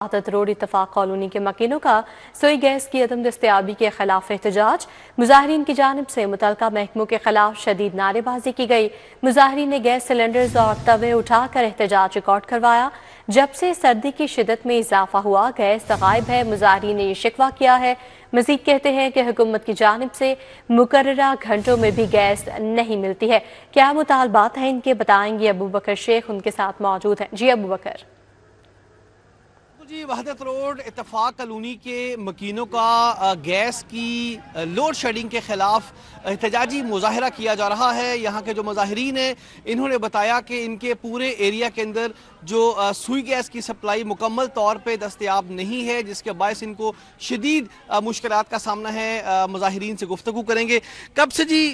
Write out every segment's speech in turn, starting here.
आदत road इत्तफाक colony के मकीनों का सोई गैस की अदम दस्तयाबी के खिलाफ एहतजाज। मुजाहिरीन की जानिब से मुतलका महकमों के खिलाफ शदीद नारेबाजी की गई। मुजाहिरीन ने गैस सिलेंडर्स और तवे उठाकर एहतजाज रिकॉर्ड करवाया। जब से सर्दी की शिदत में इजाफा हुआ गैस गायब है। मुजाहिरीन ने यह शिकवा किया है। मजीद कहते हैं कि हुकूमत की जानिब से मुकर्ररा घंटों में भी गैस नहीं मिलती है। क्या मुतालबात हैं इनके, बताएंगे अबू बकर शेख, उनके साथ मौजूद हैं। जी अबू बकर। जी, वहदत रोड इत्तफाक कॉलोनी के मकीनों का गैस की लोड शेडिंग के खिलाफ एहतजाजी मुजाहरा किया जा रहा है। यहाँ के जो मुजाहिरीन हैं इन्होंने बताया कि इनके पूरे एरिया के अंदर जो सुई गैस की सप्लाई मुकम्मल तौर पे दस्तयाब नहीं है, जिसके बायस इनको शदीद मुश्किलात का सामना है। मुजाहिरीन से गुफ्तगू करेंगे। कब से जी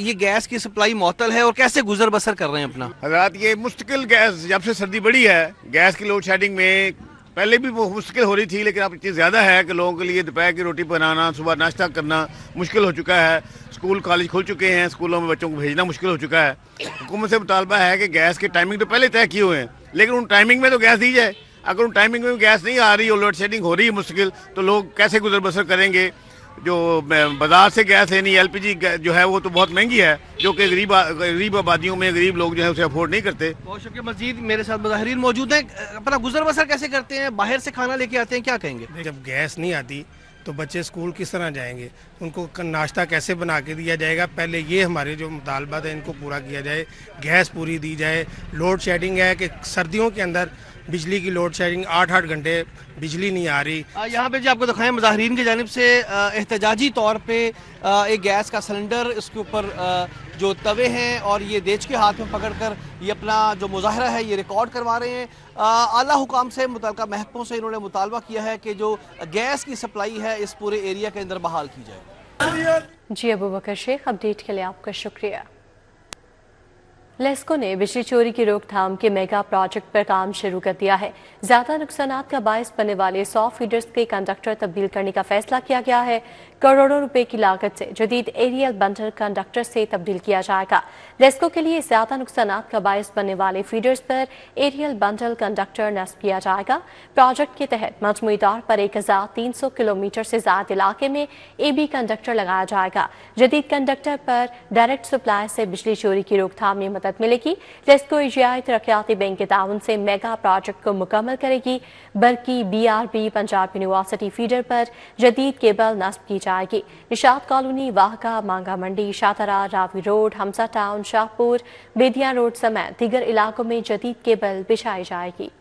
ये गैस की सप्लाई मुअत्तल है और कैसे गुजर बसर कर रहे हैं अपना? हज़रात, ये मुश्किल गैस जब से सर्दी बढ़ी है, गैस की लोड शेडिंग में पहले भी वो मुश्किल हो रही थी, लेकिन अब इतनी ज़्यादा है कि लोगों के लिए दोपहर की रोटी बनाना, सुबह नाश्ता करना मुश्किल हो चुका है। स्कूल कॉलेज खुल चुके हैं, स्कूलों में बच्चों को भेजना मुश्किल हो चुका है। हुकूमत से मुतालबा है कि गैस की टाइमिंग तो पहले तय किए हुए हैं, लेकिन उन टाइमिंग में तो गैस दी जाए। अगर उन टाइमिंग में गैस नहीं आ रही और लोड शेडिंग हो रही है मुश्किल, तो लोग कैसे गुजर बसर करेंगे? जो बाजार से गैस लेनी एलपीजी जो है वो तो बहुत महंगी है, जो कि गरीब आबादियों में गरीब लोग जो है उसे अफोर्ड नहीं करते। बहुत शुक्रिया। मजीद मेरे साथ मुजाहिरीन मौजूद हैं। अपना गुजर बसर कैसे करते हैं? बाहर से खाना लेके आते हैं, क्या कहेंगे? जब गैस नहीं आती तो बच्चे स्कूल किस तरह जाएंगे? उनको नाश्ता कैसे बना के दिया जाएगा? पहले ये हमारे जो मुतालबात है इनको पूरा किया जाए, गैस पूरी दी जाए। लोड शेडिंग है कि सर्दियों के अंदर बिजली की लोड शेडिंग 8-8 घंटे बिजली नहीं आ रही। यहाँ पे जी आपको दिखाएं, मुजाहिरीन की जानिब से एहतजाजी तौर पे एक गैस का सिलेंडर, इसके ऊपर जो तवे हैं और ये देच के हाथ में पकड़कर ये अपना जो मुजाहरा है ये रिकॉर्ड करवा रहे हैं। आला हुकाम से मुतल्लिका महकमों से इन्होंने मुतालबा किया है कि जो गैस की सप्लाई है इस पूरे एरिया के अंदर बहाल की जाए। जी अबू बकर शेख, अपडेट के लिए आपका शुक्रिया। लेस्को ने बिजली चोरी की रोकथाम के मेगा प्रोजेक्ट पर काम शुरू कर दिया है। ज्यादा नुकसानात का बायस बनने वाले 100 फीडर्स के कंडक्टर तब्दील करने का फैसला किया गया है। करोड़ों रुपए की लागत से जदीद एरियल बंडल कंडक्टर से तब्दील किया जाएगा। लेस्को के लिए ज्यादा नुकसानात का बायस बनने वाले फीडर्स पर एरियल बंडल कंडक्टर नस्ब किया जाएगा। प्रोजेक्ट के तहत मजमूई तौर पर 1300 किलोमीटर से ज्यादा इलाके में एबी कंडक्टर लगाया जाएगा। जदीद कंडक्टर पर डायरेक्ट सप्लाई से बिजली चोरी की रोकथाम में मदद मिलेगी। लेस्को एशियाई तरक्याती बैंक के ताउन से मेगा प्रोजेक्ट को मुकम्मल करेगी। बल्कि BRB पंजाब यूनिवर्सिटी फीडर पर जदीद केबल नस्ब की जाएगी। निशात कॉलोनी, वाहका, मांगा मंडी, शातरा, रावी रोड, हमसा टाउन, शाहपुर, बेदिया रोड समेत दीगर इलाकों में जदीद केबल बिछाई जाएगी।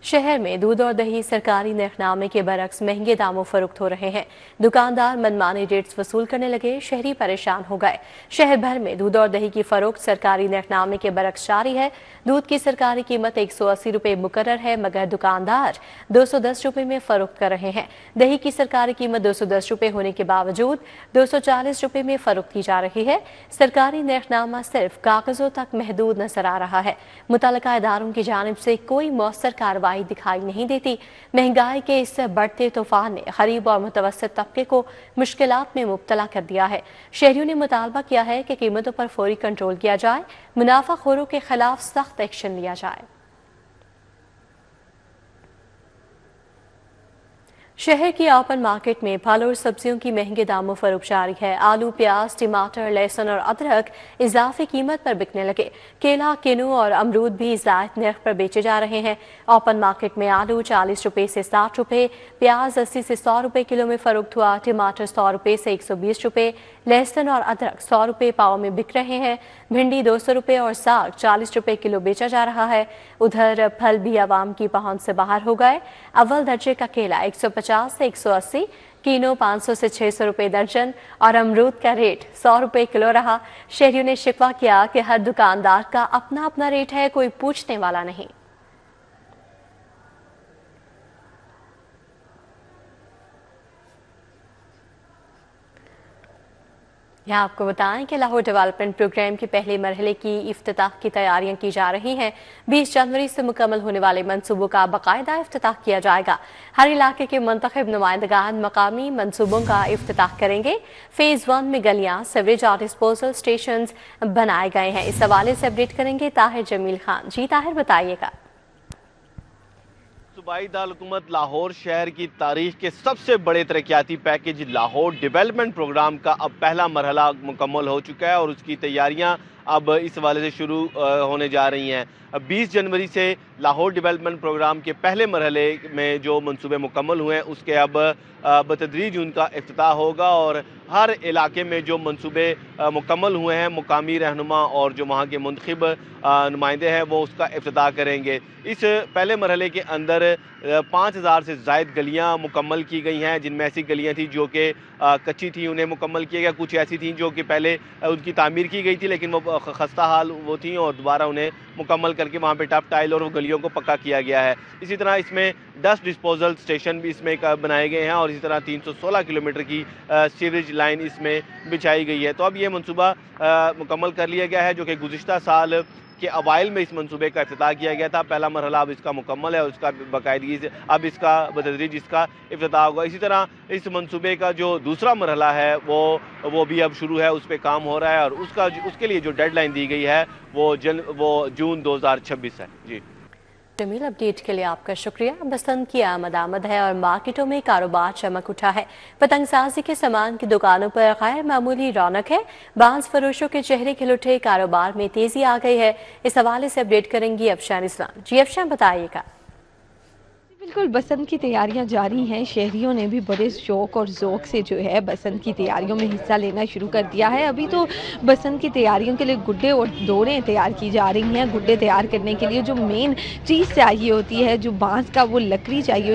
शहर में दूध और दही सरकारी नरखनामे के बरक्स महंगे दामों फरोख्त हो रहे हैं। दुकानदार मनमानी रेट्स वसूल करने लगे, शहरी परेशान हो गए। शहर भर में दूध और दही की फरोख्त सरकारी नरखनामे के बरक्स जारी है। दूध की सरकारी कीमत 180 रुपए मुकर्रर है, मगर दुकानदार 210 रुपए में फरोख्त कर रहे हैं। दही की सरकारी कीमत 210 रुपए होने के बावजूद 240 रुपए में फरोख्त की जा रही है। सरकारी नरखनामा सिर्फ कागजों तक महदूद नजर आ रहा है। मुतल्लिका इदारों की जानिब से कोई मौसर कार्रवाई दिखाई नहीं देती। महंगाई के इस बढ़ते तूफान ने गरीब और मुतवस्सित तबके को मुश्किलात में मुब्तला कर दिया है। शहरियों ने मुतालबा किया है कि कीमतों पर फौरी कंट्रोल किया जाए, मुनाफाखोरों के खिलाफ सख्त एक्शन लिया जाए। शहर की ओपन मार्केट में फल और सब्जियों की महंगे दामों फरोख्त जारी है। आलू, प्याज, टमाटर, लहसुन और अदरक इजाफी कीमत पर बिकने लगे। केला, किन्नू और अमरूद भी जायद नर्ख पर बेचे जा रहे हैं। ओपन मार्केट में आलू 40 रुपए से 60 रुपए, प्याज 80 से 100 रुपए किलो में फरोख्त हुआ। टमाटर 100 रुपए से 120 रुपए, लहसुन और अदरक 100 रुपए पाव में बिक रहे हैं। भिंडी 200 रुपए और साग 40 रुपए किलो बेचा जा रहा है। उधर फल भी आवाम की पहुंच से बाहर हो गए। अव्वल दर्जे का केला 150 से 180, कीनो 500 से 600 रुपए दर्जन और अमरूद का रेट 100 रुपए किलो रहा। शहरियों ने शिकवा किया कि हर दुकानदार का अपना अपना रेट है, कोई पूछने वाला नहीं। यहाँ आपको बताएं कि लाहौर डेवलपमेंट प्रोग्राम के पहले मरहले की इफ्तिताह की तैयारियां की जा रही हैं। 20 जनवरी से मुकम्मल होने वाले मंसूबों का बाकायदा इफ्तिताह किया जाएगा। हर इलाके के मुंतखब नुमाइंदगान मकामी मंसूबों का इफ्तिताह करेंगे। फेज 1 में गलियां, सीवरेज और डिस्पोजल स्टेशन बनाए गए हैं। इस हवाले से अपडेट करेंगे ताहिर जमील खान। जी ताहिर, बताइएगा। सूबाई दारकूमत लाहौर शहर की तारीख के सबसे बड़े तरक्याती पैकेज लाहौर डेवलपमेंट प्रोग्राम का अब पहला मरहला मुकम्मल हो चुका है और उसकी तैयारियां अब इस हवाले से शुरू होने जा रही हैं। 20 जनवरी से लाहौर डेवलपमेंट प्रोग्राम के पहले मरहले में जो मंसूबे मुकम्मल हुए हैं उसके अब बतदरीज उनका इफ्तिताह होगा और हर इलाके में जो मंसूबे मुकम्मल हुए हैं मुकामी रहनुमा और जो वहाँ के मुंतखब नुमाइंदे हैं वो उसका इफ्तिताह करेंगे। इस पहले मरहले के अंदर 5000 से ज़ायद गलियाँ मुकम्मल की गई हैं, जिनमें ऐसी गलियाँ थी जो कि कच्ची थी, उन्हें मुकम्मल किया गया। कुछ ऐसी थी जो कि पहले उनकी तामीर की गई थी लेकिन वो खस्ता हाल वो थी और दोबारा उन्हें मुकम्मल करके वहाँ पे टफ टाइल और गलियों को पक्का किया गया है। इसी तरह इसमें डस्ट डिस्पोजल स्टेशन भी इसमें बनाए गए हैं और इसी तरह 316 किलोमीटर की सीवरेज लाइन इसमें बिछाई गई है। तो अब ये मनसूबा मुकम्मल कर लिया गया है जो कि गुज़िश्ता साल के अवाइल में इस मंसूबे का इफ्तिताह किया गया था। पहला मरहला अब इसका मुकम्मल है और उसका बाकायदगी से अब इसका बतदरीज इसका इफ्तिताह होगा। इसी तरह इस मंसूबे का जो दूसरा मरहला है वो भी अब शुरू है, उस पर काम हो रहा है और उसके लिए जो डेडलाइन दी गई है वो जून 2026 है। जी जमील, अपडेट के लिए आपका शुक्रिया। बसंत की आमद है और मार्केटों में कारोबार चमक उठा है। पतंगसाजी के सामान की दुकानों पर गैर मामूली रौनक है। बांस फरोशों के चेहरे खिल उठे, कारोबार में तेजी आ गई है। इस हवाले से अपडेट करेंगी अफशान इस्लाम। जी अफशान, बताइएगा। बिल्कुल, बसंत की तैयारियां जारी हैं। शहरियों ने भी बड़े शौक और ज़ौक़ से जो है बसंत की तैयारियों में हिस्सा लेना शुरू कर दिया है। अभी तो बसंत की तैयारियों के लिए गुड्डे और दौरें तैयार की जा रही हैं। गुड्डे तैयार करने के लिए जो मेन चीज़ चाहिए होती है, जो बांस का वो लकड़ी चाहिए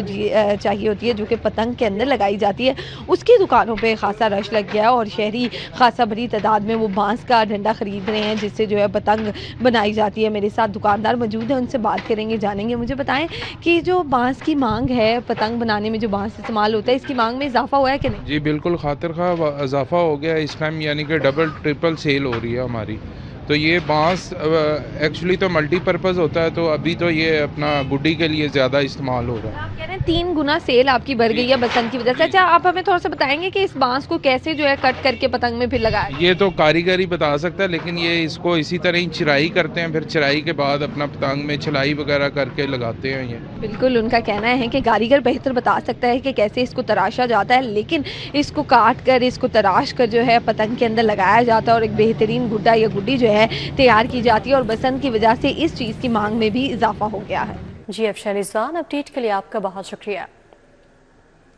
होती है जो कि पतंग के अंदर लगाई जाती है, उसकी दुकानों पर खासा रश लग गया है और शहरी खासा बड़ी तादाद में वो बांस का डंडा ख़रीद रहे हैं जिससे जो है पतंग बनाई जाती है। मेरे साथ दुकानदार मौजूद है, उनसे बात करेंगे, जानेंगे। मुझे बताएं कि जो बांस की मांग है, पतंग बनाने में जो बांस इस्तेमाल होता है, इसकी मांग में इजाफा हुआ है कि नहीं? जी बिल्कुल, खातिर खा इजाफा हो गया इस टाइम, यानी कि डबल ट्रिपल सेल हो रही है हमारी। तो ये बांस एक्चुअली तो मल्टीपर्पज़ होता है, तो अभी तो ये अपना गुड्डी के लिए ज़्यादा इस्तेमाल हो रहा है। आप कह रहे हैं 3 गुना सेल आपकी बढ़ गई है बसंत की वजह से। अच्छा, आप हमें थोड़ा सा बताएंगे कि इस बांस को कैसे जो है कट करके पतंग में फिर लगाए? ये तो कारीगरी बता सकता है, लेकिन ये इसको इसी तरह ही चिराई करते हैं, फिर चिराई के बाद अपना पतंग में छिलाई वगैरह करके लगाते हैं। ये बिल्कुल उनका कहना है कि कारीगर बेहतर बता सकता है कि कैसे इसको तराशा जाता है, लेकिन इसको काट कर, इसको तराश कर जो है पतंग के अंदर लगाया जाता है और एक बेहतरीन गुड्डा या गुड्डी जो है तैयार की जाती है और बसंत की वजह से इस चीज़ की मांग में भी इजाफा हो गया है। जी अफशान इस्लाम, अपडेट के लिए आपका बहुत शुक्रिया।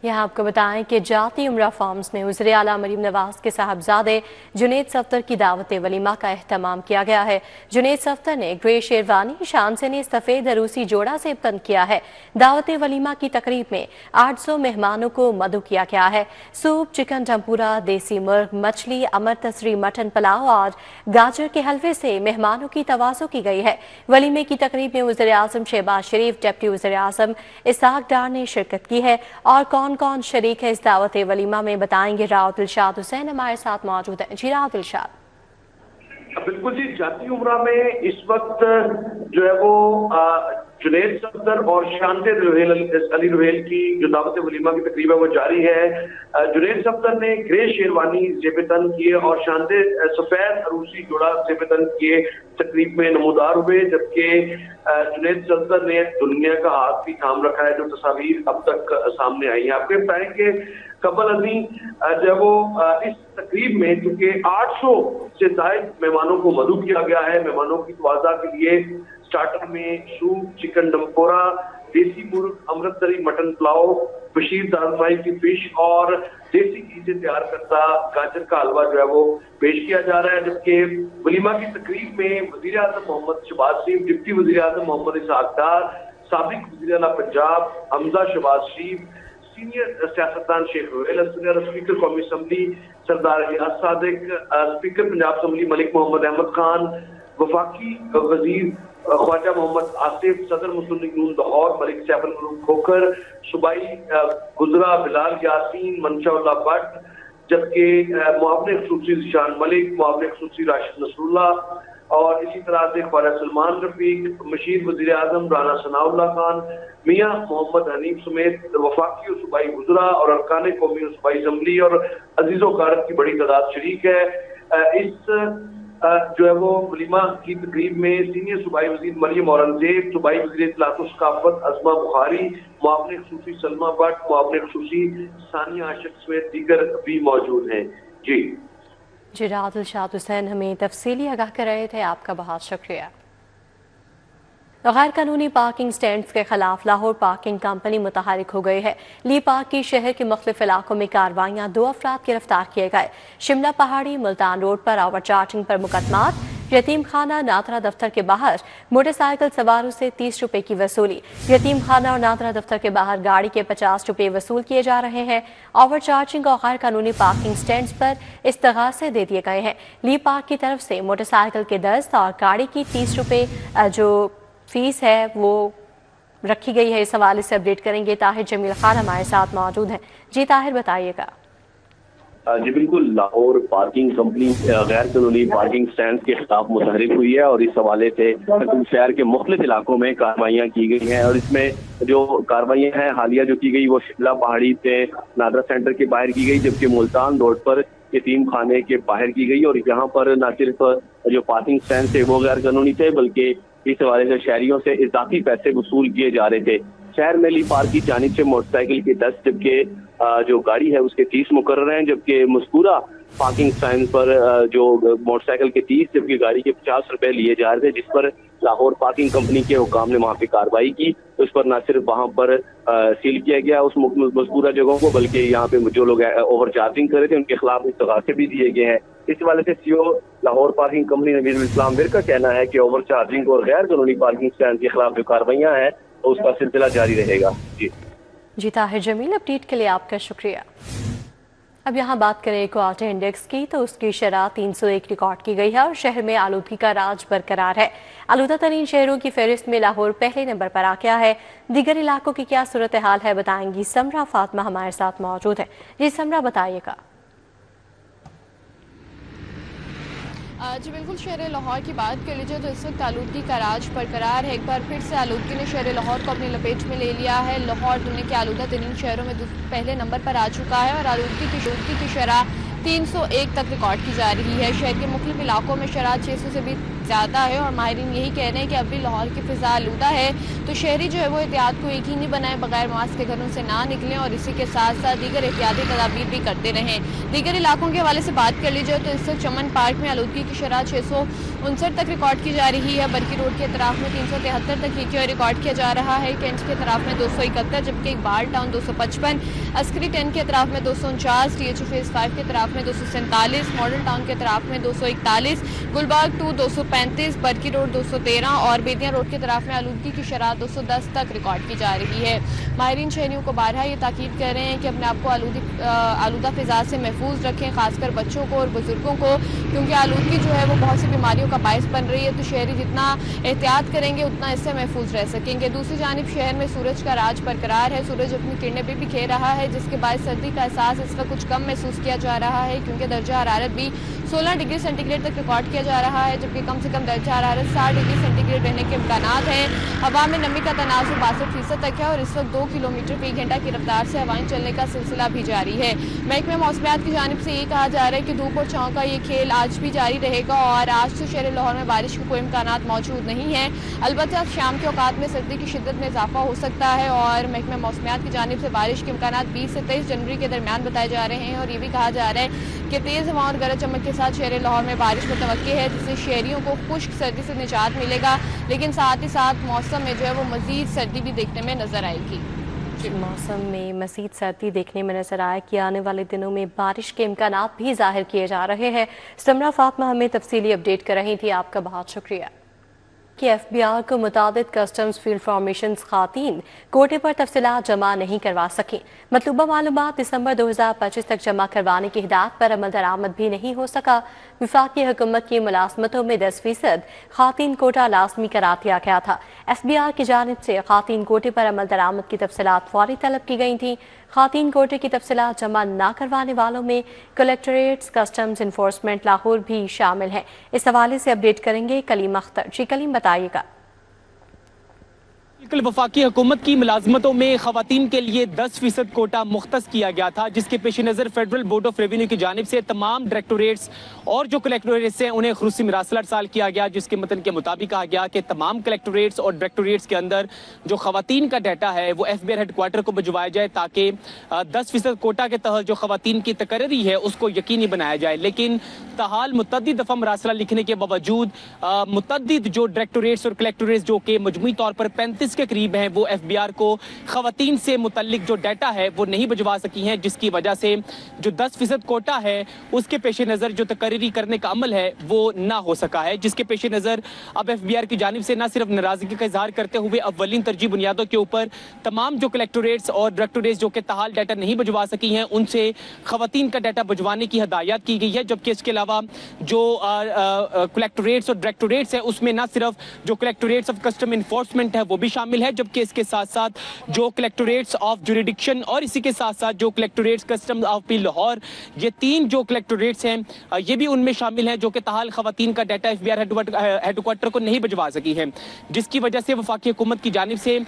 यहाँ आपको बताएं कि जाती उमरा फार्म्स में वज़ीर आला मरीम नवाज के साहबजादे जुनैद सफ्तर की दावत वलीमा का एहतमाम किया गया है। जुनैद सफ्तर ने ग्रे शेरवानी शान से ने सफ़ेद अरूसी जोड़ा से पसंद किया है। दावत वलीमा की तकरीब में 800 मेहमानों को मदऊ किया गया है। सूप, चिकन टम्पूरा, देसी मुर्ग, मछली, अमर तसरी मटन पुलाव और गाजर के हलवे से मेहमानों की तवाज़ो की गई है। वलीमे की तकरीब में वज़ीर आज़म शहबाज शरीफ, डिप्टी वज़ीर आज़म इसहाक डार ने शिरकत की है। और कौन कौन शरीक है इस दावत वलीमा में बताएंगे राव दिलशाद हुसैन हमारे साथ मौजूद है। जी राव दिलशाद। बिल्कुल जी, जाती उमरा में इस वक्त जो है वो जुनैद सफ्तर और शानते अली रुहेल की जो दावत वलीमा की तकरीब है वो जारी है। जुनैद सफ्तर ने ग्रे शेरवानी जेबतन किए और शानते सफेद अरूसी जोड़ा जेबतन किए तकरीब में नमूदार हुए, जबकि जुनैद सफ्तर ने दुनिया का हाथ भी थाम रखा है जो तस्वीर अब तक सामने आई है। आपको बताएं कि कबल अजी जब वो इस तकरीब में चूंकि 800 से ज्यादा मेहमानों को मदऊ किया गया है, मेहमानों की तवाज़ा के लिए स्टार्टर में सूप, चिकन डम्पोरा, देसी मुर्ग, अमृतसरी मटन पुलाव, बशीर दालफ्राई की फिश और देसी घी से तैयार करता गाजर का हलवा जो है वो पेश किया जा रहा है। जबकि वलीमा की तकरीब में वज़ीर आज़म मोहम्मद शहबाज शरीफ, डिप्टी वज़ीर आज़म मोहम्मद इसहाक डार, साबिक वज़ीर आला पंजाब हमजा शहबाज शरीफ, सीनियर सियासतदान शेख रुहेल, स्पीकर कौमी असम्बली सरदार रियाज सादिक, स्पीकर पंजाब असम्बली मलिक मोहम्मद अहमद खान, वफाकी वजीर ख्वाजा मोहम्मद आसिफ, सदर मुस्लिम लीग नून लाहौर मलिक सैफुल मलूक खोखर, सूबाई गुजरा बिलाल यासीन, मंशा भट्ट, जबकि मुआवने खसूसी जिशान मलिक, मुआवने खसूसी राशिद नसरुल्लाह और इसी तरह से ख्वाजा सलमान रफीक, मशीर वज़ीर आज़म राना सनाउल्लाह खान, मियाँ मोहम्मद हनीफ समेत वफाकी और सूबाई गुजरा और अरकान कौमी और सूबाई असम्बली और अजीज़ो कारत की बड़ी तादाद शरीक है। इस जो है वो वलीमा की तकरीब में सीनियर सूबाई वजीर मरियम औरंगजेब, सूबाई वजीर इत्तलात व सकाफत अज़मा बुखारी, मुआवने खुसूसी सलमा भट्ट, मुआवने खुसूसी सानिया आशिक समेत दीगर भी मौजूद हैं। जी रादिल शाद हुसैन हमें तफसीली आगाह कर रहे थे, आपका बहुत शुक्रिया। गैर कानूनी पार्किंग स्टैंड्स के खिलाफ लाहौर पार्किंग कंपनी मुतहरिक हो गई है। ली पार्क की शहर के मुख्तलिफ इलाकों में कार्रवाइयाँ, 2 अफराद गिरफ्तार किए गए। शिमला पहाड़ी मुल्तान रोड पर ओवर चार्जिंग पर मुकदमात, यतीम खाना नादरा दफ्तर के बाहर मोटरसाइकिल सवारों से 30 रुपए की वसूली। यतीम खाना और नादरा दफ्तर के बाहर गाड़ी के 50 रुपए वसूल किए जा रहे हैं। ओवर चार्जिंग और गैर कानूनी पार्किंग स्टैंड्स पर इस्तगासे दे दिए गए हैं। ली पार्क की तरफ से मोटरसाइकिल के दस्त और गाड़ी की 30 रुपए जो फीस है वो रखी गई है। इस हवाले से अपडेट करेंगे ताहिर जमील खान हमारे साथ मौजूद हैं। जी ताहिर, बताइएगा। जी बिल्कुल, लाहौर पार्किंग कंपनी गैर कानूनी पार्किंग स्टैंड के खिलाफ मुतहरिक हुई है और इस हवाले से शहर के मुख्तलिफ इलाकों में कार्रवाइयाँ की गई हैं। और इसमें जो कार्रवाइयाँ हैं हालिया जो की गई वो शिमला पहाड़ी से नादरा सेंटर के बाहर की गई, जबकि मुल्तान रोड पर यतीम खाने के बाहर की गई। और यहाँ पर न सिर्फ जो पार्किंग स्टैंड थे वो गैर कानूनी थे, बल्कि इस हवाले से शहरियों से इजाफी पैसे वसूल किए जा रहे थे। शहर में ली पार्क की जानिब से मोटरसाइकिल के 10 जबकि जो गाड़ी है उसके 30 मुकर्रर हैं, जबकि मज़कूरा पार्किंग स्टैंड पर जो मोटरसाइकिल के 30 जबकि गाड़ी के 50 रुपए लिए जा रहे थे, जिस पर लाहौर पार्किंग कंपनी के हुकाम ने वहाँ पे कार्रवाई की। उस पर न सिर्फ वहाँ पर सील किया गया उस मज़कूरा जगहों को, बल्कि यहाँ पे जो लोग ओवर चार्जिंग कर रहे थे उनके खिलाफ इस्तगासे भी दिए गए हैं। इस हवाले से सीओ लाहौर पार्किंग कंपनी नवीजुल इस्लाम विर का कहना है कि ओवर चार्जिंग और गैर कानूनी पार्किंग स्टैंड के खिलाफ जो कार्रवाइयाँ हैं तो उसका सिलसिला जारी रहेगा। जी ताहिर जमील, अपडेट के लिए आपका शुक्रिया। अब यहाँ बात करें क्वार्टर इंडेक्स की, तो उसकी शरह 301 रिकॉर्ड की गई है और शहर में आलूदगी का राज बरकरार है। आलूदा तरीन शहरों की फहरिस्त में लाहौर पहले नंबर पर आ गया है। दीगर इलाकों की क्या सूरत हाल है बताएंगी समरा फातिमा हमारे साथ मौजूद है। जी समरा, बताइएगा। जी बिल्कुल, शहर लाहौर की बात कर लीजिए तो इस वक्त आलूदगी का राज बरकरार है। एक बार फिर से आलूदगी ने शहर लाहौर को अपनी लपेट में ले लिया है। लाहौर दुनिया के आलूदा तरीन शहरों में पहले नंबर पर आ चुका है और आलूदगी की शरह 301 तक रिकॉर्ड की जा रही है। शहर के मुख्तलिफ इलाकों में शरह 600 से भी ज़्यादा है और माहिरीन यही कह रहे हैं कि अभी लाहौर की फ़िज़ा आलूदा है, तो शहरी जो है वो एहतियात को यकीनी बनाएं, बगैर मास्क के घरों से ना निकलें और इसी के साथ साथ दीगर एहतियाती तदाबीर भी करते रहें। दीगर इलाकों के हवाले से बात कर लीजिए तो इस वक्त चमन पार्क में आलूदगी की शरह 659 तक रिकॉर्ड की जा रही है। बरकी रोड के अतराफ में 373 तक की रिकॉर्ड किया जा रहा है। कैंट के अतराफ में 271, जबकि इकबाल टाउन 255, अस्करी 10 के अतराफ में 249, TH फेज़ 5 के अतराफ में 247, मॉडल टाउन के अतराफ में 241, गुलबाग 2 235, बरकी रोड 213 और बेदिया रोड की तरफ में आलूदगी की शरह 210 तक रिकॉर्ड की जा रही है। माहिरीन शहरियों को बारहा ये ताकीद कर रहे हैं कि अपने आप को आलूदा फिजा से महफूज रखें, खासकर बच्चों को और बुजुर्गों को, क्योंकि आलूदगी जो है वो बहुत सी बीमारियों का बायस बन रही है। तो शहरी जितना एहतियात करेंगे उतना इससे महफूज रह सकेंगे। दूसरी जानिब शहर में सूरज का राज बरकरार है। सूरज अपनी किरणें भी बिखेर रहा है, जिसके बाद सर्दी का एहसास इस वक्त कुछ कम महसूस किया जा रहा है, क्योंकि दर्जा हरारत भी 16 डिग्री सेंटीग्रेड तक रिकॉर्ड किया जा रहा है, जबकि कम से कम दर्जा हरारत 60 डिग्री सेंटीग्रेड रहने के इम्कानात हैं। हवा में नमी का तनासुर 62% तक है और इस वक्त 2 किलोमीटर फी घंटा की रफ्तार से हवाएं चलने का सिलसिला भी जारी है। महकमे मौसमियात की जानिब से ये कहा जा रहा है कि धूप और छाँव का ये खेल आज भी जारी रहेगा और आज तो शहर लाहौर में बारिश के कोई इम्कानात मौजूद नहीं है। अलबत्ता शाम के औकात में सर्दी की शिद्दत में इजाफा हो सकता है और महकमे मौसमियात की जानिब से बारिश के इम्कानात 20 से 23 जनवरी के दरमियान बताए जा रहे हैं। और ये भी कहा जा रहा है कि तेज़ हवा और गरज चमक के साथ शहर लाहौर में बारिश मुतवक्की है, जिससे शहरियों को खुश्क सर्दी से निजात मिलेगा, लेकिन साथ ही साथ मौसम में जो है वो मज़ीद सर्दी भी देखने में नजर आएगी। मौसम में मज़ीद सर्दी देखने में नजर आया कि आने वाले दिनों में बारिश के इम्कानात भी जाहिर किए जा रहे हैं। समरा फातिमा हमें तफसीली अपडेट कर रही थी, आपका बहुत शुक्रिया। कि FBI को मुताबिक कस्टम्स फील्ड फॉर्मेशन खातीन कोटे पर तफसीलात जमा नहीं करवा सकें। मतलूबा मालूमात दिसंबर 2025 तक जमा करवाने की हिदायत पर अमल दरामद भी नहीं हो सका। वफाकी हुकूमत की मुलाजमतों में 10% खातीन कोटा लाजमी करार दिया गया था। FBI की जानिब से खातीन कोटे पर अमल दरामद की तफसीलात फौरी तलब की गई थी। खातीन कोटे की तफसीलात जमा न करवाने वालों में कलेक्टरेट्स, कस्टम्स इन्फोर्समेंट लाहौर भी शामिल हैं। इस हवाले से अपडेट करेंगे कलीम अख्तर। जी कलीम, बताइएगा। बिल्कुल, वफाकी हुकूमत की मुलाजमतों में खवातीन के लिए 10% कोटा मुख्तस किया गया था, जिसके पेश नज़र फेडरल बोर्ड ऑफ रेवेन्यू की जानिब से तमाम डायरेक्टोरेट्स और जो कलेक्टोरेट्स हैं उन्हें खसूसी मरासला अरसाल किया गया, जिसके मतन के मुताबिक कहा गया कि तमाम कलेक्टोरेट्स और डायरेक्टोरेट्स के अंदर जो खवातीन का डाटा है वो FBI हेडक्वार्टर को भिजवाया जाए, ताकि 10% कोटा के तहत जो खवातीन की तकर्री है उसको यकीनी बनाया जाए। लेकिन ताहाल मुतअद्दिद दफ़ा मरासला लिखने के बावजूद मुतअद्दिद जो डायरेक्टोरेट्स और कलेक्टोरेट्स जो कि मजमूई तौर पर 35 के करीब हैं वो FBR को खवातीन से मुतल्लिक जो डाटा है वो नहीं भिजवा सकी हैं, जिसकी वजह से जो 10% कोटा है उसके पेश नज़र जो तकर्री करने का अमल है वो ना हो सका है, जिसके पेश नज़र अब FBR की जानिब से न सिर्फ नाराजगी का इजहार करते हुए अव्वलीन तरजीह बुनियादों के ऊपर तमाम जो कलेक्टोरेट्स और डायरेक्टोरेट्स जो कि ताहाल डाटा नहीं भिजवा सकी हैं उनसे खवातीन का डाटा भिजवाने की हदायत की गई है। जबकि इसके अलावा जो कलेक्टोरेट्स और डायरेक्टोरेट्स है उसमें न सिर्फ जो कलेक्टोरेट्स ऑफ कस्टम इन्फोर्समेंट है वो भी शामिल है, जबकि इसके साथ साथ जो कलेक्टोरेट्स ऑफ जुरिडिक्शन और इसी के साथ साथ जो कलेक्टोरेट्स कस्टम ऑफ पी लाहौर, ये 3 जो कलेक्टोरेट्स हैं ये भी उनमें शामिल हैं जो कि ताहाल खवातीन का डाटा FBR हेडक्वार्टर को नहीं भिजवा सकी है, जिसकी वजह से वफाकी हुकूमत की जानिब से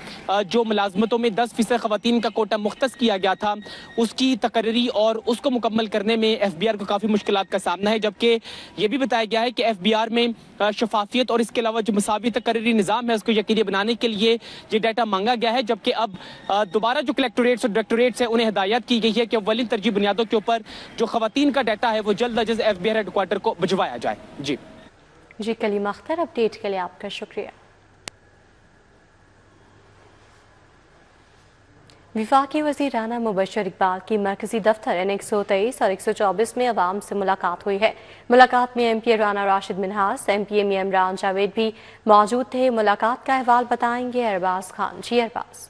जो मुलाजमतों में 10% खवातीन का कोटा मुख्तस किया गया था उसकी तकर्री और उसको मुकम्मल करने में FBR को काफ़ी मुश्किलात का सामना है। जबकि ये भी बताया गया है कि FBR में शफाफियत और इसके अलावा जो मसावी तकर्री निज़ाम है उसको यकीनी बनाने के लिए ये डाटा मांगा गया है। जबकि अब दोबारा जो कलेक्टोरेट्स और डायरेक्टोरेट्स हैं उन्हें हदायत की गई है कि अव्वलीन तरजीह बुनियादों के ऊपर जो खवातीन का डाटा है वो जल्द अज जल्द FBR हेडक्वार्टर को भिजवाया जाए। जी कलीम अख्तर, अपडेट के लिए आपका शुक्रिया। विफाकी वज़ीर राना मुबशर इकबाल की मरकजी दफ्तर N123 और 124 में अवाम से मुलाकात हुई है। मुलाकात में MPA राना राशिद मिन्हास, MPA मियां इमरान जावेद भी मौजूद थे। मुलाकात का अहवाल बताएंगे अरबाज खान। जी अरबाज।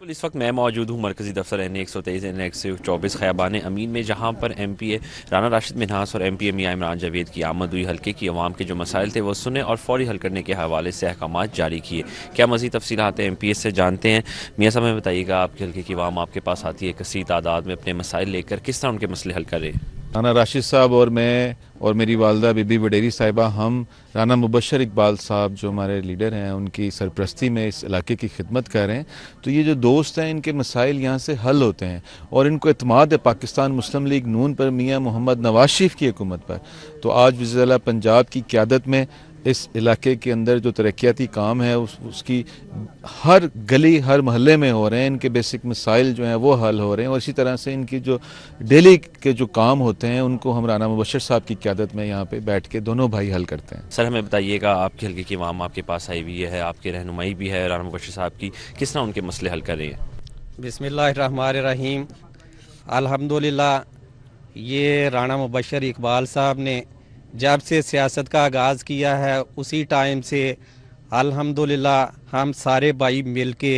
इस वक्त मैं मौजूद हूँ मरकजी दफ्तर N123 N124 खयाबान अमीन में, जहाँ पर MPA राना राशिद मिन्हास और MPA मियां इमरान जावेद की आमद हुई। हल्के की अवाम के जो मसाइल थे वो सुने और फौरी हल करने के हवाले से अहकाम जारी किए। क्या मज़ीद तफसीलात MPA से जानते हैं। मियां साहब हमें बताइएगा, आपके हल्के की अवाम आपके पास आती है कसीर तादाद में अपने मसाइल लेकर, किस तरह उनके मसले हल कर रहे हैं? राना राशिद साहब और मैं और मेरी वालदा बीबी वडेरी साहिबा, हम राना मुबशर इकबाल साहब जो हमारे लीडर हैं उनकी सरपरस्ती में इस इलाके की खिदमत कर रहे हैं। तो ये जो दोस्त हैं इनके मसाइल यहाँ से हल होते हैं और इनको एतमाद है पाकिस्तान मुस्लिम लीग नून पर, मियाँ मोहम्मद नवाज शरीफ की हुकूमत पर। तो आज वज़ीर-ए-आला पंजाब की क़यादत में इस इलाके के अंदर जो तरक्याती काम है उसकी हर गली हर मोहल्ले में हो रहे हैं। इनके बेसिक मसाइल जो हैं वो हल हो रहे हैं और इसी तरह से इनकी जो डेली के जो काम होते हैं उनको हम राना मुबशर साहब की क़यादत में यहाँ पे बैठ के दोनों भाई हल करते हैं। सर हमें बताइएगा, आपके हल्के की अवाम आपके पास आई हुई है, आपकी रहनुमाई भी है राना मुबशर साहब की, किस तरह उनके मसले हल कर रही है? बिस्मिल्लाहिर्रहमानिर्रहीम। अल्हम्दुलिल्लाह, ये राना मुबशर इकबाल साहब ने जब से सियासत का आगाज़ किया है उसी टाइम से अल्हम्दुलिल्लाह हम सारे भाई मिलके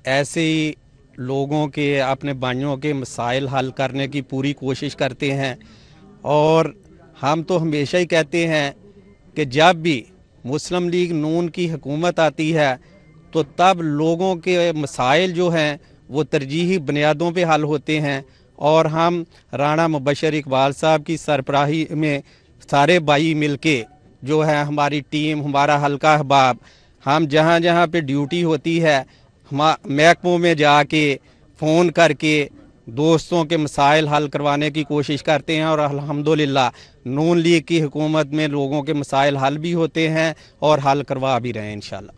ऐसे ही लोगों के, अपने भाइयों के मसाइल हल करने की पूरी कोशिश करते हैं। और हम तो हमेशा ही कहते हैं कि जब भी मुस्लिम लीग नून की हुकूमत आती है तो तब लोगों के मसाइल जो हैं वो तरजीही बुनियादों पे हल होते हैं। और हम राना मुबशर इकबाल साहब की सरबराही में सारे भाई मिलके जो है हमारी टीम, हमारा हल्का अहबाब, हम जहाँ जहाँ पे ड्यूटी होती है महकमों में जाके फ़ोन करके दोस्तों के मसाइल हल करवाने की कोशिश करते हैं। और अल्हम्दुलिल्लाह नून लीग की हुकूमत में लोगों के मसाइल हल भी होते हैं और हल करवा भी रहे हैं इंशाल्लाह।